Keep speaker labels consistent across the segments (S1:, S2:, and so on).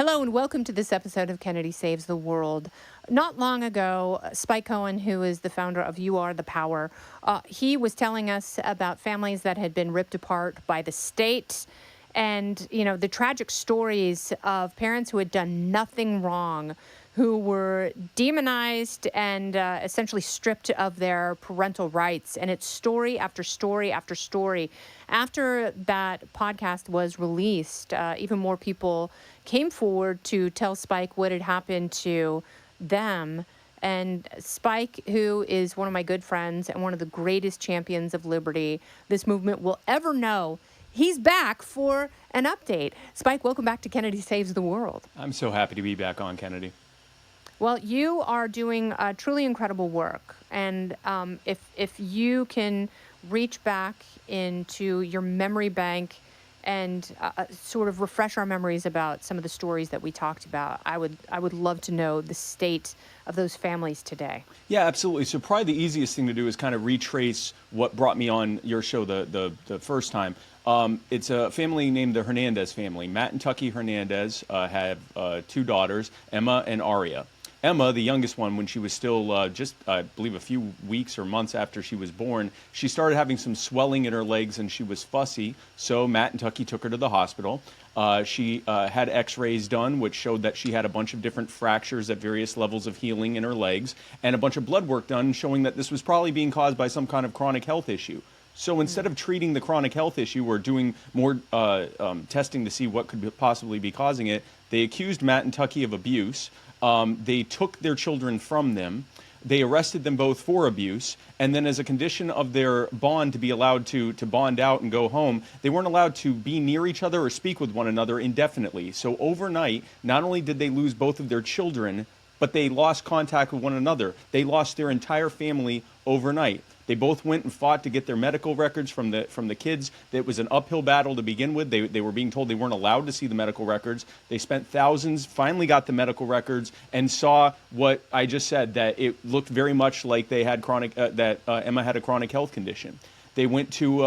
S1: Hello and welcome to this episode of Kennedy Saves the World. Not long ago, Spike Cohen, who is the founder of You Are the Power, he was telling us about families that had been ripped apart by the state and, the tragic stories of parents who had done nothing wrong, who were demonized and essentially stripped of their parental rights. And it's story after story after story. After that podcast was released, even more people came forward to tell Spike what had happened to them. And Spike, who is one of my good friends and one of the greatest champions of liberty this movement will ever know, he's back for an update. Spike, welcome back to Kennedy Saves the World.
S2: I'm so happy to be back on, Kennedy.
S1: Well, you are doing truly incredible work. And if you can reach back into your memory bank and sort of refresh our memories about some of the stories that we talked about, I would love to know the state of those families today.
S2: Yeah, absolutely. So probably the easiest thing to do is kind of retrace what brought me on your show the first time. It's a family named the Hernandez family. Matt and Tucky Hernandez have two daughters, Emma and Aria. Emma, the youngest one, when she was still just, I believe, a few weeks or months after she was born, she started having some swelling in her legs and she was fussy. So Matt and Tucky took her to the hospital. She had x-rays done, which showed that she had a bunch of different fractures at various levels of healing in her legs, and a bunch of blood work done showing that this was probably being caused by some kind of chronic health issue. So instead of treating the chronic health issue or doing more testing to see what could possibly be causing it, they accused Matt and Tucky of abuse. They took their children from them. They arrested them both for abuse. And then as a condition of their bond to be allowed to bond out and go home, they weren't allowed to be near each other or speak with one another indefinitely. So overnight, not only did they lose both of their children, but they lost contact with one another. They lost their entire family overnight. They both went and fought to get their medical records from the kids. It was an uphill battle to begin with. They were being told they weren't allowed to see the medical records. They spent thousands, finally got the medical records, and saw what I just said, that it looked very much like they had that Emma had a chronic health condition. They went to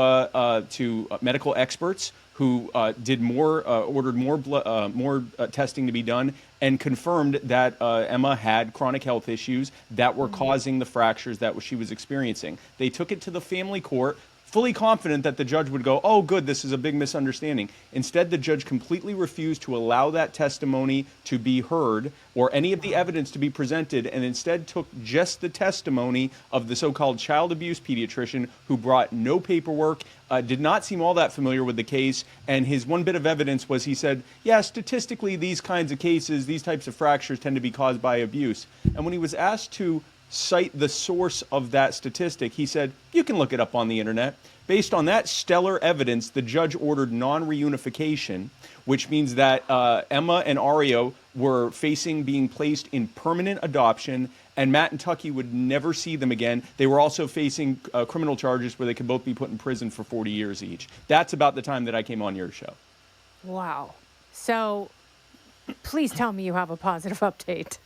S2: medical experts who ordered more testing to be done, and confirmed that Emma had chronic health issues that were causing the fractures that she was experiencing. They took it to the family court, fully confident that the judge would go, oh, good, this is a big misunderstanding. Instead, the judge completely refused to allow that testimony to be heard or any of the evidence to be presented, and instead took just the testimony of the so-called child abuse pediatrician who brought no paperwork, did not seem all that familiar with the case, and his one bit of evidence was he said, yeah, statistically, these kinds of cases, these types of fractures tend to be caused by abuse. And when he was asked to cite the source of that statistic, he said, you can look it up on the internet. Based on that stellar evidence, the judge ordered non-reunification, which means that Emma and Aria were facing being placed in permanent adoption, and Matt and Tucky would never see them again. They were also facing criminal charges where they could both be put in prison for 40 years each. That's about the time that I came on your show.
S1: Wow. So please tell me you have a positive update.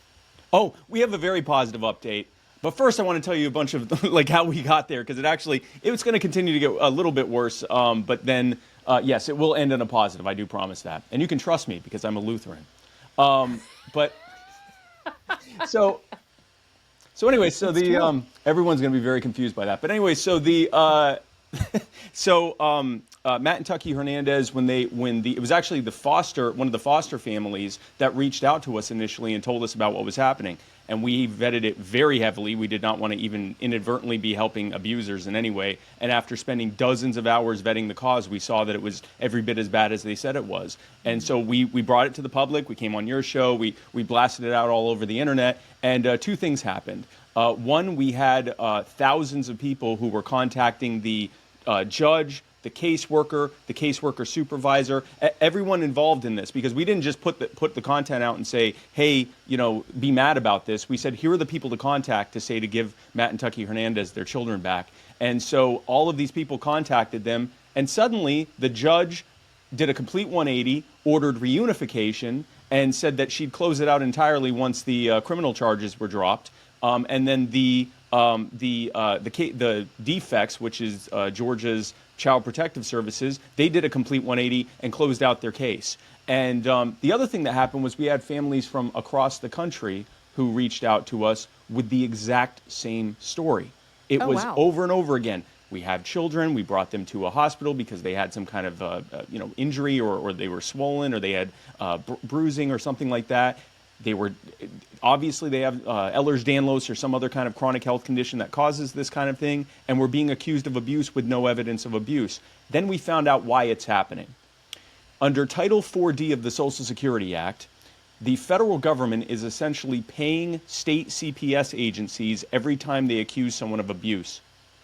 S2: Oh, we have a very positive update. But first, I want to tell you a bunch of how we got there, because it was going to continue to get a little bit worse. But then, yes, it will end in a positive. I do promise that. And you can trust me because I'm a Lutheran. But so anyway, everyone's going to be very confused by that. But anyway, so Matt and Tucky Hernandez, it was actually one of the foster families that reached out to us initially and told us about what was happening. And we vetted it very heavily. We did not want to even inadvertently be helping abusers in any way. And after spending dozens of hours vetting the cause, we saw that it was every bit as bad as they said it was. And so we brought it to the public. We came on your show. We blasted it out all over the internet. And two things happened. One, we had thousands of people who were contacting the judge, the caseworker supervisor, everyone involved in this, because we didn't just put the content out and say, hey, be mad about this. We said, here are the people to contact to give Matt and Tucky Hernandez their children back. And so all of these people contacted them, and suddenly the judge did a complete 180, ordered reunification, and said that she'd close it out entirely once the criminal charges were dropped. And then the the defects, which is Georgia's Child Protective Services, they did a complete 180 and closed out their case. And the other thing that happened was we had families from across the country who reached out to us with the exact same story. It was
S1: wow.
S2: over and over again. We have children. We brought them to a hospital because they had some kind of injury, or they were swollen, or they had bruising or something like that. They were obviously they have Ehlers-Danlos or some other kind of chronic health condition that causes this kind of thing, and were being accused of abuse with no evidence of abuse. Then we found out why it's happening. Under Title 4D of the Social Security Act, the federal government is essentially paying state CPS agencies every time they accuse someone of abuse.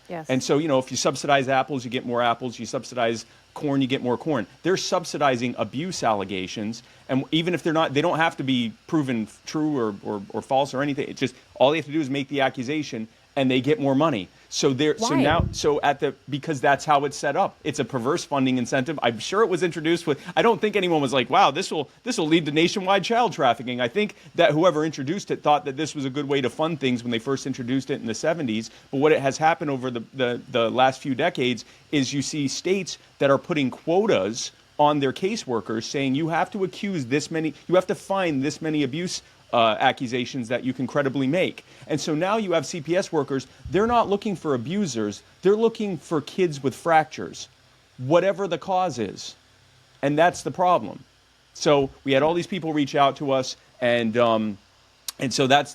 S1: Yes.
S2: And so, if you subsidize apples, you get more apples. You subsidize corn, you get more corn. They're subsidizing abuse allegations, and even if they don't have to be proven true or false or anything. It's just all they have to do is make the accusation, and they get more money. So because that's how it's set up. It's a perverse funding incentive. I'm sure it was introduced with. I don't think anyone was like, "Wow, this will lead to nationwide child trafficking." I think that whoever introduced it thought that this was a good way to fund things when they first introduced it in the 70s. But what it has happened over the last few decades is you see states that are putting quotas on their caseworkers, saying you have to accuse this many, you have to find this many abuse accusations that you can credibly make. And so now you have CPS workers, they're not looking for abusers, they're looking for kids with fractures, whatever the cause is. And that's the problem. So we had all these people reach out to us, and so that's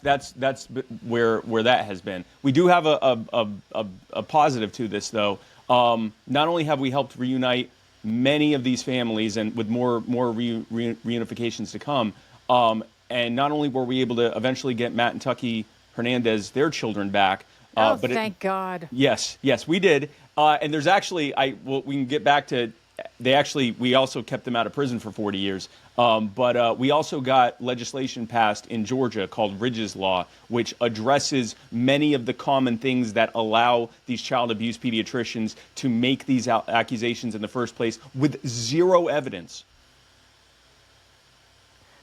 S2: where that has been. We do have a positive to this, though. Not only have we helped reunite many of these families, and with more reunifications to come, and not only were we able to eventually get Matt and Tucky Hernandez, their children, back.
S1: But thank God.
S2: Yes, we did. And there's actually, we can get back to, we also kept them out of prison for 40 years. But we also got legislation passed in Georgia called Ridge's Law, which addresses many of the common things that allow these child abuse pediatricians to make these accusations in the first place with zero evidence.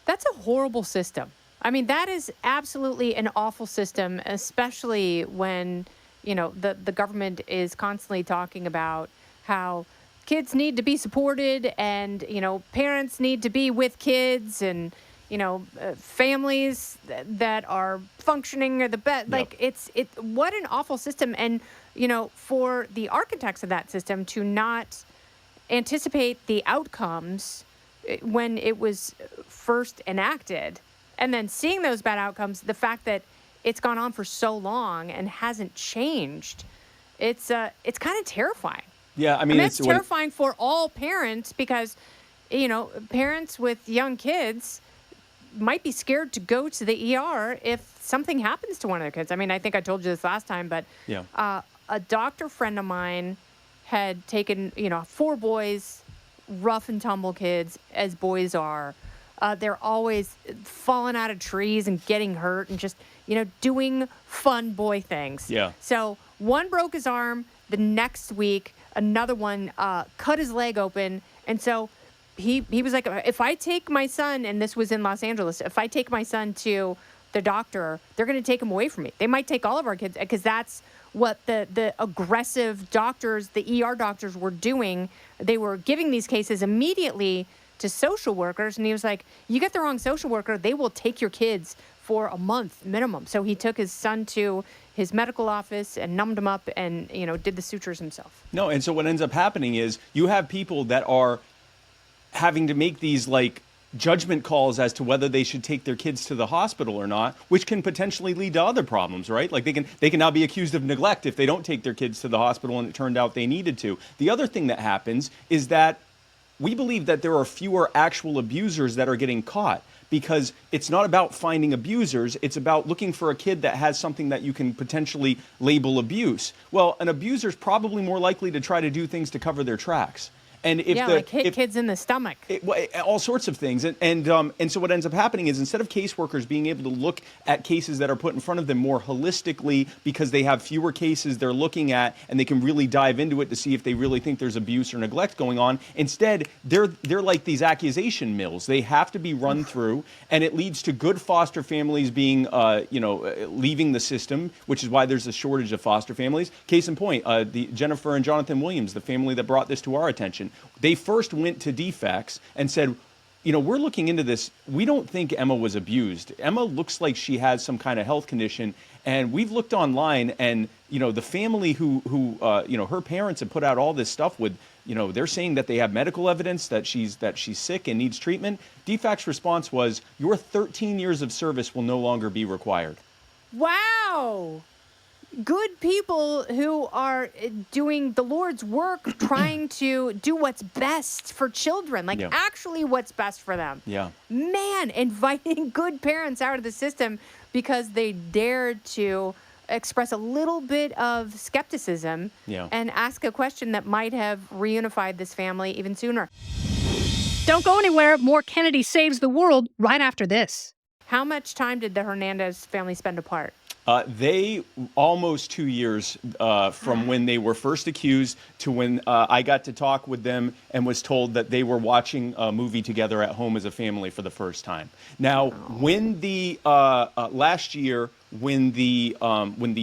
S1: That's a horrible system. I mean, that is absolutely an awful system, especially when, the government is constantly talking about how kids need to be supported, and, parents need to be with kids, and, families that are functioning are the best.
S2: Yep.
S1: Like, what an awful system. And, for the architects of that system to not anticipate the outcomes when it was first enacted, and then seeing those bad outcomes, the fact that it's gone on for so long and hasn't changed, it's kind of terrifying.
S2: Yeah, I mean
S1: it's terrifying for all parents, because, parents with young kids might be scared to go to the ER if something happens to one of their kids. I mean, I think I told you this last time, but
S2: yeah.
S1: A doctor friend of mine had taken, 4 boys, rough and tumble kids, as boys are. They're always falling out of trees and getting hurt and just, doing fun boy things.
S2: Yeah.
S1: So one broke his arm. The next week, another one cut his leg open. And so he was like, if I take my son, and this was in Los Angeles, if I take my son to the doctor, they're going to take him away from me. They might take all of our kids, because that's what the aggressive doctors, the ER doctors, were doing. They were giving these cases immediately to social workers. And he was like, you get the wrong social worker, they will take your kids for a month minimum. So he took his son to his medical office and numbed him up and, did the sutures himself.
S2: No, and so what ends up happening is you have people that are having to make these, judgment calls as to whether they should take their kids to the hospital or not, which can potentially lead to other problems, right? Like they can now be accused of neglect if they don't take their kids to the hospital and it turned out they needed to. The other thing that happens is that we believe that there are fewer actual abusers that are getting caught, because it's not about finding abusers, it's about looking for a kid that has something that you can potentially label abuse. Well, an abuser is probably more likely to try to do things to cover their tracks. And if
S1: Yeah,
S2: the
S1: like hit
S2: if
S1: kids in the stomach.
S2: all sorts of things, and so what ends up happening is instead of caseworkers being able to look at cases that are put in front of them more holistically because they have fewer cases they're looking at and they can really dive into it to see if they really think there's abuse or neglect going on, instead they're like these accusation mills. They have to be run through, and it leads to good foster families being leaving the system, which is why there's a shortage of foster families. Case in point, the Jennifer and Jonathan Williams, the family that brought this to our attention, they first went to DFACS and said, we're looking into this. We don't think Emma was abused. Emma looks like she has some kind of health condition, and we've looked online, and the family who her parents have put out all this stuff with, they're saying that they have medical evidence that she's sick and needs treatment. DFAC's response was, your 13 years of service will no longer be required.
S1: Wow. Good people who are doing the Lord's work, trying to do what's best for children, like actually what's best for them.
S2: Yeah.
S1: Man, inviting good parents out of the system because they dared to express a little bit of skepticism and ask a question that might have reunified this family even sooner.
S3: Don't go anywhere. More Kennedy Saves the World right after this.
S1: How much time did the Hernandez family spend apart?
S2: They almost 2 years from when they were first accused to when I got to talk with them and was told that they were watching a movie together at home as a family for the first time. Now, when the last year, when the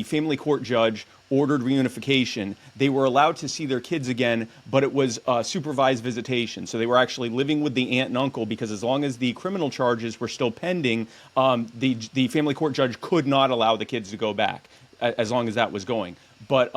S2: family court judge ordered reunification, they were allowed to see their kids again, but it was supervised visitation. So they were actually living with the aunt and uncle, because as long as the criminal charges were still pending, the family court judge could not allow the kids to go back as long as that was going. But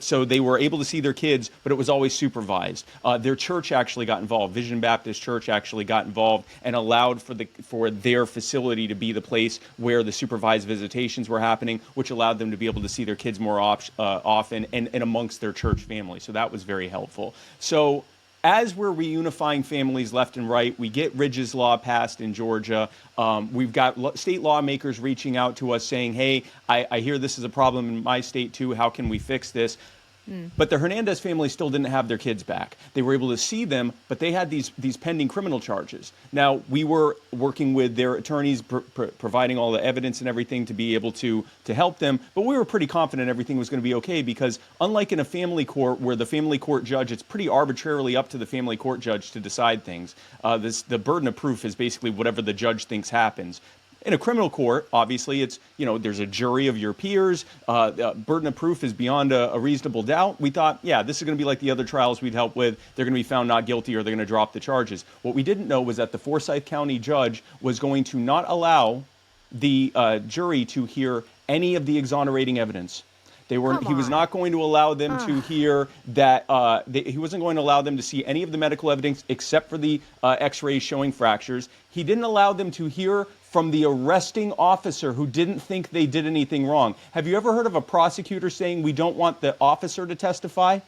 S2: so they were able to see their kids, but it was always supervised. Their church actually got involved. Vision Baptist Church actually got involved and allowed for their facility to be the place where the supervised visitations were happening, which allowed them to be able to see their kids more often and amongst their church family. So that was very helpful. So as we're reunifying families left and right, we get Ridge's Law passed in Georgia. We've got state lawmakers reaching out to us saying, hey, I hear this is a problem in my state too. How can we fix this? But the Hernandez family still didn't have their kids back. They were able to see them, but they had these pending criminal charges. Now, we were working with their attorneys, providing all the evidence and everything to be able to help them, but we were pretty confident everything was going to be okay, because unlike in a family court where the family court judge, it's pretty arbitrarily up to the family court judge to decide things. The burden of proof is basically whatever the judge thinks happens. In a criminal court, obviously, it's, there's a jury of your peers. Burden of proof is beyond a reasonable doubt. We thought, this is going to be like the other trials we'd help with. They're going to be found not guilty, or they're going to drop the charges. What we didn't know was that the Forsyth County judge was going to not allow the jury to hear any of the exonerating evidence. He was not going to allow them to hear that. He wasn't going to allow them to see any of the medical evidence except for the X-rays showing fractures. He didn't allow them to hear from the arresting officer who didn't think they did anything wrong. Have you ever heard of a prosecutor saying, we don't want the officer to testify?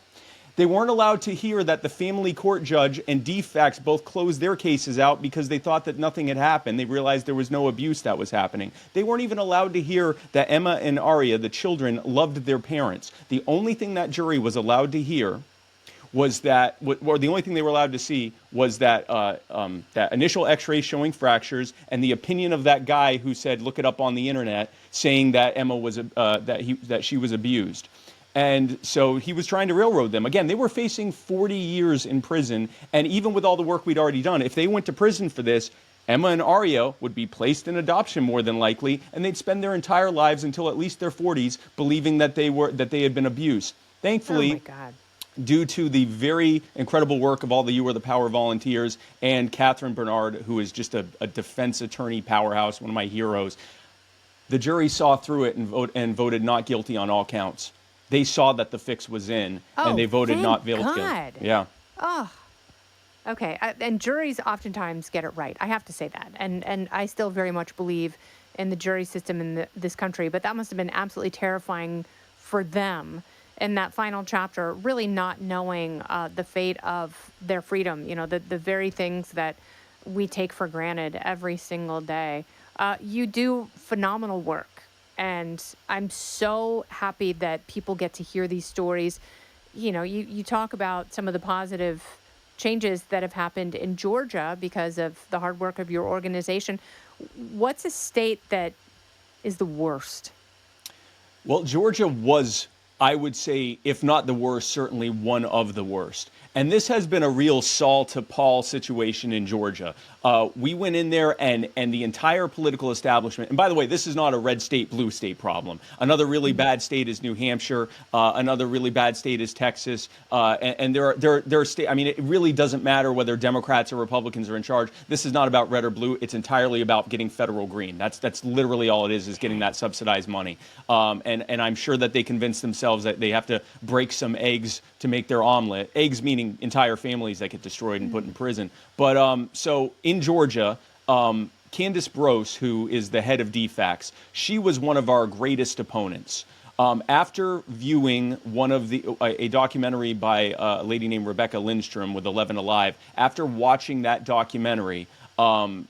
S2: They weren't allowed to hear that the family court judge and DFACS both closed their cases out because they thought that nothing had happened. They realized there was no abuse that was happening. They weren't even allowed to hear that Emma and Aria, the children, loved their parents. The only thing that jury was allowed to hear was that, or the only thing they were allowed to see was that that initial X-ray showing fractures, and the opinion of that guy who said, look it up on the internet, saying that Emma was that she was abused. And so he was trying to railroad them. Again, they were facing 40 years in prison, and even with all the work we'd already done, if they went to prison for this, Emma and Aria would be placed in adoption more than likely, and they'd spend their entire lives until at least their 40s believing that they had been abused. Thankfully,
S1: oh my God,
S2: due to the very incredible work of all the You Are the Power volunteers and Catherine Bernard, who is just a defense attorney powerhouse, one of my heroes, the jury saw through it and voted not guilty on all counts. They saw that the fix was in, and they voted not guilty. Yeah.
S1: Oh, okay. And juries oftentimes get it right. I have to say that. And I still very much believe in the jury system in this country, but that must have been absolutely terrifying for them in that final chapter, really not knowing the fate of their freedom, the very things that we take for granted every single day. You do phenomenal work. And I'm so happy that people get to hear these stories. You talk about some of the positive changes that have happened in Georgia because of the hard work of your organization. What's a state that is the worst?
S2: Well, Georgia was, I would say, if not the worst, certainly one of the worst. And this has been a real Saul to Paul situation in Georgia. We went in there and the entire political establishment, and by the way, this is not a red state, blue state problem. Another really bad state is New Hampshire. Another really bad state is Texas. And there are states, I mean, it really doesn't matter whether Democrats or Republicans are in charge. This is not about red or blue. It's entirely about getting federal green. That's literally all it is getting that subsidized money. And I'm sure that they convince themselves that they have to break some eggs to make their omelet. Eggs meaning entire families that get destroyed and put in prison. But so in Georgia, Candace Brose, who is the head of DFACS, she was one of our greatest opponents. After viewing one of a documentary by a lady named Rebecca Lindstrom with 11 Alive, after watching that documentary,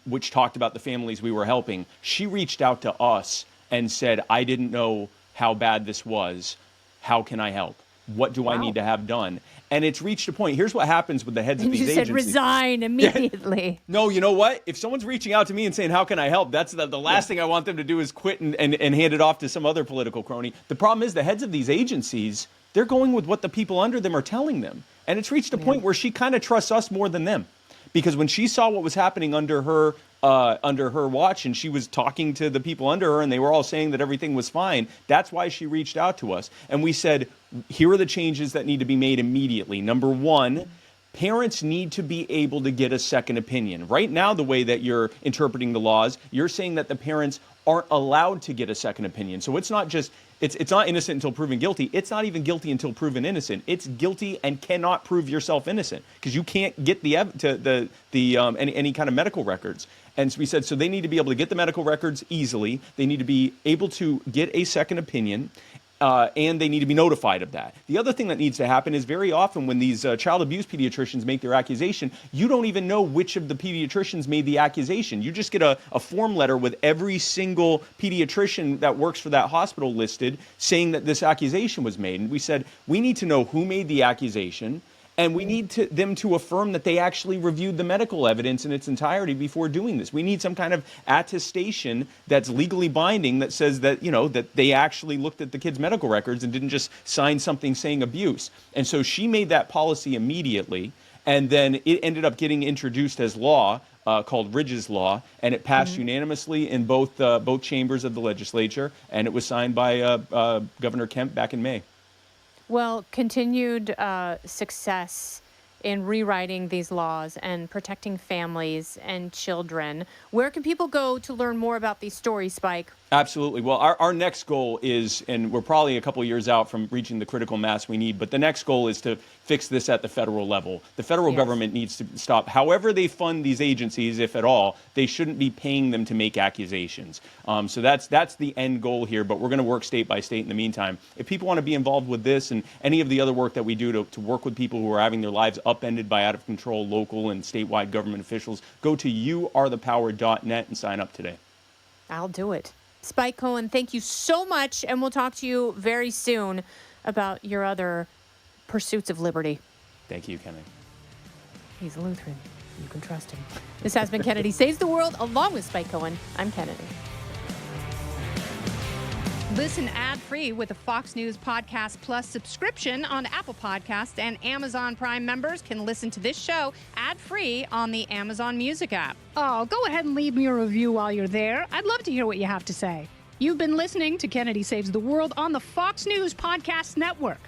S2: which talked about the families we were helping, she reached out to us and said, I didn't know how bad this was. How can I help? What do I need to have done? And it's reached a point. Here's what happens with the heads of these agencies.
S1: You said resign immediately.
S2: No, you know what? If someone's reaching out to me and saying, how can I help? That's the last thing I want them to do is quit and hand it off to some other political crony. The problem is the heads of these agencies, they're going with what the people under them are telling them. And it's reached a point where she kind of trusts us more than them. Because when she saw what was happening under her watch, and she was talking to the people under her, and they were all saying that everything was fine, that's why she reached out to us. And we said, here are the changes that need to be made immediately. Number one, parents need to be able to get a second opinion. Right now, the way that you're interpreting the laws, you're saying that the parents aren't allowed to get a second opinion. So it's not just, it's not innocent until proven guilty. It's not even guilty until proven innocent. It's guilty and cannot prove yourself innocent because you can't get any kind of medical records. And so we said, so they need to be able to get the medical records easily. They need to be able to get a second opinion. And they need to be notified of that. The other thing that needs to happen is very often when these child abuse pediatricians make their accusation, you don't even know which of the pediatricians made the accusation. You just get a form letter with every single pediatrician that works for that hospital listed saying that this accusation was made. And we said, we need to know who made the accusation, and we need them to affirm that they actually reviewed the medical evidence in its entirety before doing this. We need some kind of attestation that's legally binding that says that, that they actually looked at the kid's medical records and didn't just sign something saying abuse. And so she made that policy immediately, and then it ended up getting introduced as law, called Ridge's Law, and it passed unanimously in both chambers of the legislature, and it was signed by Governor Kemp back in May.
S1: Well, continued success in rewriting these laws and protecting families and children. Where can people go to learn more about these stories, Spike?
S2: Absolutely. Well, our next goal is, and we're probably a couple of years out from reaching the critical mass we need, but the next goal is to fix this at the federal level. The federal government needs to stop. However they fund these agencies, if at all, they shouldn't be paying them to make accusations. So that's the end goal here, but we're going to work state by state in the meantime. If people want to be involved with this and any of the other work that we do to work with people who are having their lives upended by out-of-control local and statewide government officials, go to youarethepower.net and sign up today.
S1: I'll do it. Spike Cohen, thank you so much, and we'll talk to you very soon about your other pursuits of liberty.
S2: Thank you, Kennedy.
S1: He's a Lutheran. You can trust him. This has been Kennedy Saves the World, along with Spike Cohen. I'm Kennedy.
S3: Listen ad-free with a Fox News Podcast Plus subscription on Apple Podcasts, and Amazon Prime members can listen to this show ad-free on the Amazon Music app. Oh, go ahead and leave me a review while you're there. I'd love to hear what you have to say. You've been listening to Kennedy Saves the World on the Fox News Podcast Network.